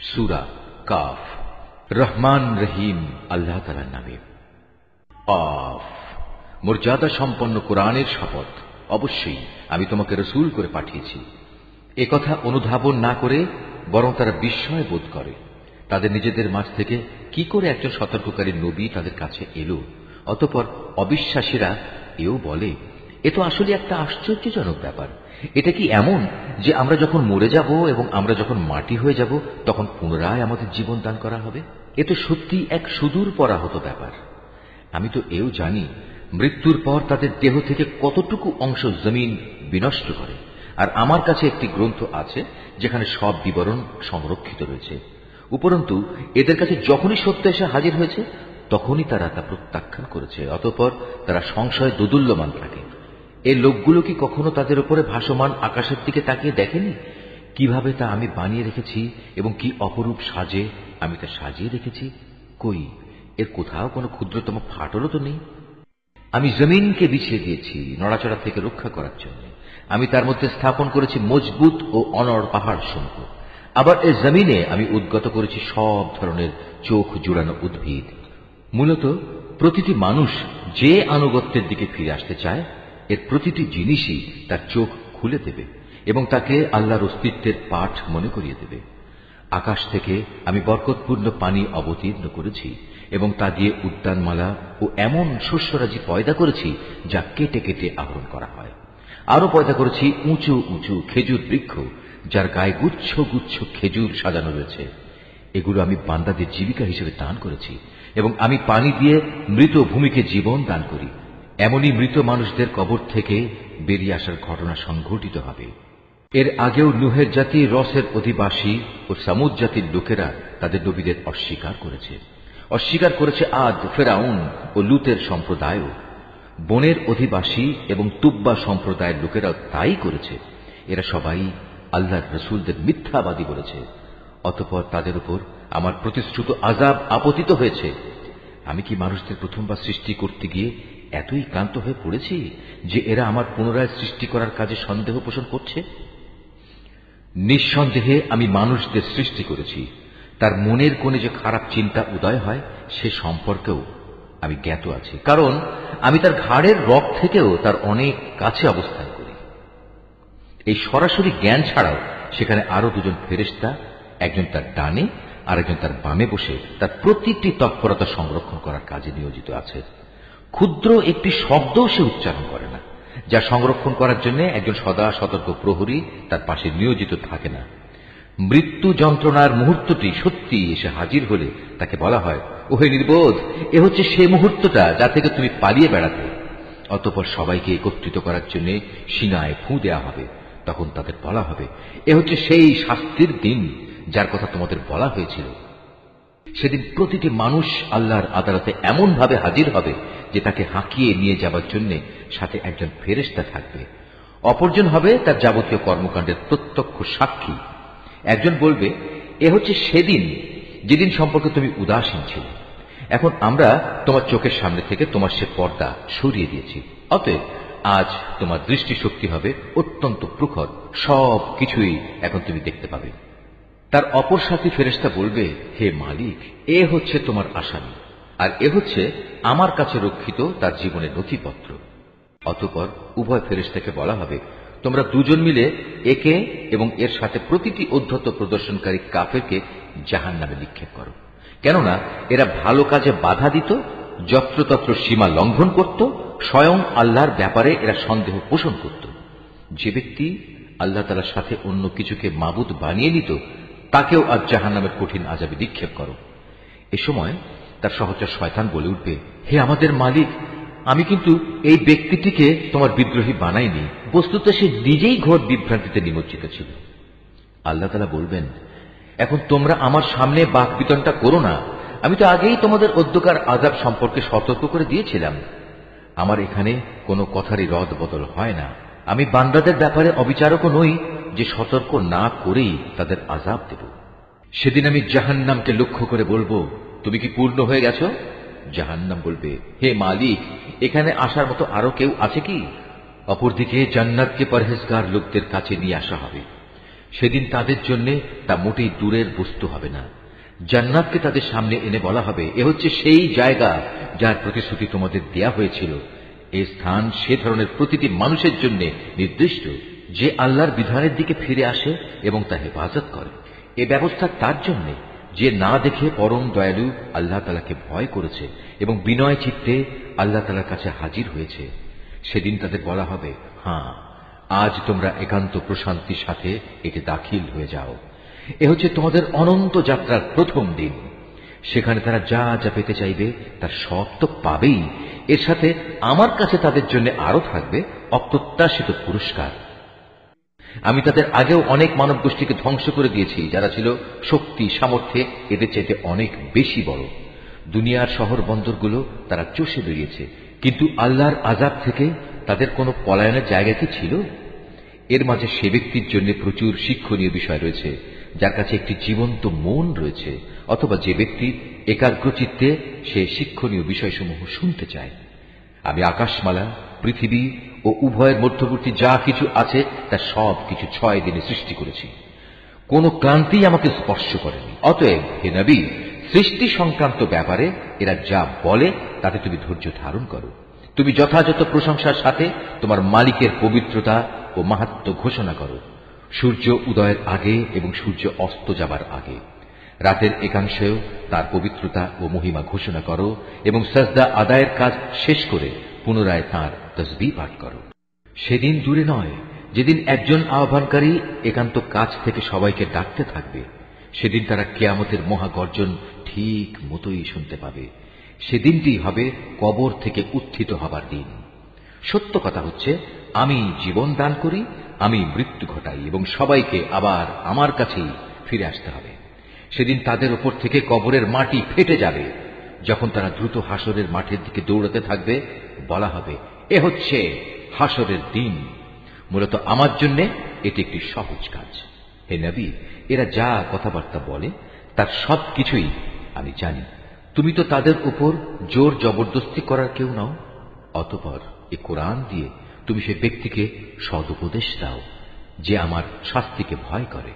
সূরা calf. Rahman রহিম আল্লাহ তাআলার নামে। Calf. মর্যাদা সম্পন্ন কোরআনের শপথ, অবশ্যই আমি তোমাকে রাসূল করে পাঠিয়েছি। একথা অনুধাবন না করে বরং তারা বিস্ময় বোধ করে। তাদের নিজেদের মাঝ থেকে কি করে একজন সতর্ককারী নবী তাদের কাছে এলো। অতঃপর অবিশ্বাসীরা এও বলে, এ তো আসলে একটা আশ্চর্যজনক ব্যাপার। এটা কি এমন যে আমরা যখন মরে যাব এবং আমরা যখন মাটি হয়ে যাব তখন পুনরায় আমাদের জীবন দান করা হবে? এ তো সত্যি এক সুদূর পরাহত ব্যাপার। আমি তো এও জানি মৃত্যুর পর তাদের দেহ থেকে কতটুকু অংশ জমিন বিনষ্ট করে, আর আমার কাছে একটি গ্রন্থ আছে যেখানে সব বিবরণ সংরক্ষিত রয়েছে। উপরন্তু এদের কাছে যখনই সত্য এসে হাজির হয়েছে তখনই তারা তা প্রত্যাখ্যান করেছে। অতঃপর তারা সংশয়ে দোদুল্যমান থাকে। এই লোকগুলো কি কখনো তাদের উপরে ভাসমান আকাশের দিকে তাকিয়ে দেখেনি কিভাবে তা আমি বানিয়ে রেখেছি এবং কি অপরূপ সাজে আমি তা সাজিয়ে রেখেছি? কই, এর কোথাও কোনো ক্ষুদ্রতম ফাটলও তো নেই। আমি জমিনকে বিছিয়ে দিয়েছি নড়াচড়া থেকে রক্ষা করার জন্য। আমি তার মধ্যে স্থাপন করেছি মজবুত ও অনড় পাহাড় সমূহ। আবার এই জমিনে আমি উদ্গত করেছি সব ধরনের চোখ জুড়ানো উদ্ভিদ। মূলত প্রতিটি মানুষ যে আনুগত্যের দিকে ফিরে আসতে চায়, এর প্রতিটি জিনিসই তার চোখ খুলে দেবে এবং তাকে আল্লাহর অস্তিত্বের পাঠ মনে করিয়ে দেবে। আকাশ থেকে আমি বরকতপূর্ণ পানি অবতীর্ণ করেছি এবং তা দিয়ে উদ্যানমালা ও এমন শস্যরাজি পয়দা করেছি যা কেটে কেটে আহরণ করা হয়। আরো পয়দা করেছি উঁচু উঁচু খেজুর বৃক্ষ, যার গায়ে গুচ্ছ গুচ্ছ খেজুর সাজানো রয়েছে। এগুলো আমি বান্দাদের জীবিকা হিসেবে দান করেছি এবং আমি পানি দিয়ে মৃত ভূমিকে জীবন দান করি। এমনই মৃত মানুষদের কবর থেকে বেরিয়ে আসার ঘটনা সংঘটিত হবে। এর আগেও নূহের জাতি, রসের অধিবাসী ও সামুদ জাতির লোকেরা তাদের নবীদের অস্বীকার করেছে। অস্বীকার করেছে আদ, ফেরাউন ও লুতের সম্প্রদায়ও। বনের অধিবাসী এবং তুব্বা সম্প্রদায়ের লোকেরাও তাই করেছে। এরা সবাই আল্লাহর রসুলদের মিথ্যাবাদী বলেছে। অতঃপর তাদের উপর আমার প্রতিশ্রুত আযাব আপতিত হয়েছে। আমি কি মানুষদের প্রথমবার সৃষ্টি করতে গিয়ে এতই ক্লান্ত হয়ে পড়েছি যে এরা আমার পুনরায় সৃষ্টি করার কাজে সন্দেহ পোষণ করছে? নিঃসন্দেহে আমি মানুষদের সৃষ্টি করেছি। তার মনের কোণে যে খারাপ চিন্তা উদয় হয় সে সম্পর্কেও আমি জ্ঞাত আছি, কারণ আমি তার ঘাড়ের রগ থেকেও তার অনেক কাছে অবস্থান করি। এই সরাসরি জ্ঞান ছাড়াও সেখানে আরো দুজন ফেরেশতা, একজন তার ডানে আর একজন তার বামে বসে তার প্রতিটি তৎপরতা সংরক্ষণ করার কাজে নিয়োজিত আছে। ক্ষুদ্র একটি শব্দও সে উচ্চারণ করে না, যা সংরক্ষণ করার জন্য একজন সদা সতর্ক প্রহরী তার পাশে নিয়োজিত থাকে না। মৃত্যু যন্ত্রণার মুহূর্তটি সত্যি এসে হাজির হলে তাকে বলা হয়, ওহে নির্বোধ, এ হচ্ছে সেই মুহূর্তটা যা থেকে তুমি পালিয়ে বেড়াতে। অতঃপর সবাইকে একত্রিত করার জন্য সিনায় ফুঁ দেয়া হবে। তখন তাদের বলা হবে, এ হচ্ছে সেই শাস্তির দিন যার কথা তোমাদের বলা হয়েছিল। সেদিন প্রতিটি মানুষ আল্লাহর আদালতে এমন ভাবে হাজির হবে যে তাকে হাঁকিয়ে নিয়ে যাবার জন্য সাথে একজন ফেরেশতা থাকবে। অপরজন হবে তার যাবতীয় কর্মকাণ্ডের প্রত্যক্ষ সাক্ষী। একজন বলবে, এ হচ্ছে সেদিন যেদিন সম্পর্কে তুমি উদাসীন ছিলে। এখন আমরা তোমার চোখের সামনে থেকে তোমার সে পর্দা সরিয়ে দিয়েছি। অতএব আজ তোমার দৃষ্টিশক্তি হবে অত্যন্ত প্রখর, সব কিছুই এখন তুমি দেখতে পাবে। তার অপর সাথী ফেরেশতা বলবে, হে মালিক, এ হচ্ছে তোমার আসামি, আর এ হচ্ছে আমার কাছে রক্ষিত তার জীবনের নথিপত্র। অতঃপর উভয় ফেরেশতাকে বলা হবে, তোমরা দুজন মিলে একে এবং এর সাথে প্রতিটি উদ্ধত প্রদর্শনকারী কাফেরকে জাহান্নামে নিক্ষেপ করো। কেননা এরা ভালো কাজে বাধা দিত, যত্রতত্র সীমা লঙ্ঘন করত, স্বয়ং আল্লাহর ব্যাপারে এরা সন্দেহ পোষণ করত। যে ব্যক্তি আল্লাহ তাআলার সাথে অন্য কিছুকে মাবুদ বানিয়ে নিত তাকেও আজ জাহান্নামের কঠিন আযাবে নিক্ষেপ করো। এ সময় তার সহচর শয়তান বলে উঠবে, হে আমাদের মালিক, আমি কিন্তু এই ব্যক্তিটিকে তোমার বিদ্রোহী বানাইনি। বস্তুত সে নিজেই ঘোর বিভ্রান্তিতে নিমজ্জিত ছিল। আল্লাহ তাআলা বলবেন, এখন তোমরা আমার সামনে বাক বিতণ্ডা করো না। আমি তো আগেই তোমাদের অধ্যকার আযাব সম্পর্কে সতর্ক করে দিয়েছিলাম। আমার এখানে কোনো কথারই রদ বদল হয় না। আমি বান্দাদের ব্যাপারে অবিচারকও নই যে সতর্ক না করেই তাদের আযাব দেব। সেদিন আমি জাহান্নামকে লক্ষ্য করে বলবো, তুমি কি পূর্ণ হয়ে গেছো? জাহান্নাম বলবে, হে মালিক, এখানে আসার মতো আরো কেউ আছে কি? অপরদিকে জান্নাতকে পরহেজগার লোকদের কাছে নিয়ে আসা হবে। সেদিন তাদের জন্য তা মোটেই দূরের বস্তু হবে না। জান্নাতকে তাদের সামনে এনে বলা হবে, এ হচ্ছে সেই জায়গা যার প্রতিশ্রুতি তোমাদের দেয়া হয়েছিল। এই স্থান সে ধরনের প্রতিটি মানুষের জন্য নির্দিষ্ট যে আল্লাহর বিধানের দিকে ফিরে আসে এবং তা হেফাজত করে। এ ব্যবস্থা তার জন্য যে না দেখে পরম দয়ালু আল্লাহ তাআলাকে ভয় করেছে এবং বিনয় চিত্তে আল্লাহ তাআলার কাছে হাজির হয়েছে। সেদিন তাদের বলা হবে, হ্যাঁ, আজ তোমরা একান্ত প্রশান্তির সাথে এতে দাখিল হয়ে যাও। এ হচ্ছে তোমাদের অনন্ত যাত্রার প্রথম দিন। সেখানে তারা যা যা পেতে চাইবে তার সব তো পাবেই, এর সাথে আমার কাছে তাদের জন্য আরো থাকবে অপ্রত্যাশিত পুরস্কার। আমি তাদের আগেও অনেক মানব গোষ্ঠীকে ধ্বংস করে দিয়েছি যারা ছিল শক্তি সামর্থ্যে এদের চাইতে অনেক বেশি বড়। দুনিয়ার শহর বন্দরগুলো তারা চষে বেরিয়েছে, কিন্তু আল্লাহর আযাব থেকে তাদের কোনো পলায়নের জায়গা কি ছিল? এর মাঝে সে ব্যক্তির জন্য প্রচুর শিক্ষণীয় বিষয় রয়েছে যার কাছে একটি জীবন্ত মন রয়েছে, অথবা যে ব্যক্তি একাগ্রচিত্তে সে শিক্ষণীয় বিষয়সমূহ শুনতে চায়। আমি আকাশমালা, পৃথিবী ও উভয়ের মধ্যবর্তী যা কিছু আছে তা সব কিছু 6 দিনে সৃষ্টি করেছি। কোন ক্লান্তি আমাকে স্পর্শ করেনি। অতএব হে নবী, সৃষ্টি সংক্রান্ত ব্যাপারে এরা যা বলে তাতে তুমি ধৈর্য ধারণ করো। তুমি যথাযথ প্রশংসার সাথে তোমার মালিকের পবিত্রতা ও মাহাত্ম্য ঘোষণা করো, সূর্য উদয়ের আগে এবং সূর্য অস্ত যাবার আগে। রাতের একাংশেও তার পবিত্রতা ও মহিমা ঘোষণা করো এবং সাজদা আদায়ের কাজ শেষ করে পুনরায় তাঁর তসবিহ পাঠ করো। সেদিন দূরে নয় যেদিন একজন আহ্বানকারী একান্ত কাছ থেকে সবাইকে ডাকতে থাকবে। সেদিন তারা কিয়ামতের মহাগর্জন ঠিক মতোই শুনতে পাবে। সেদিনটি হবে কবর থেকে উত্থিত হবার দিন। সত্য কথা হচ্ছে, আমি জীবন দান করি, আমি মৃত্যু ঘটাই এবং সবাইকে আবার আমার কাছেই ফিরে আসতে হবে। সেদিন তাদের উপর থেকে কবরের মাটি ফেটে যাবে। যখন তারা দ্রুত হাসরের মাঠের দিকে দৌড়াতে থাকবে, বলা হবে, এ হচ্ছে হাসরের দিন। মূলত আমার জন্য এটি একটি সহজ কাজ। হে নবী, এরা যা কথাবার্তা বলে তার সব কিছুই আমি জানি। তুমি তো তাদের উপর জোর জবরদস্তি করার কেউ নও। অতঃপর এ কোরআন দিয়ে তুমি সে ব্যক্তিকে সদুপদেশ দাও যে আমার শাস্তিকে ভয় করে।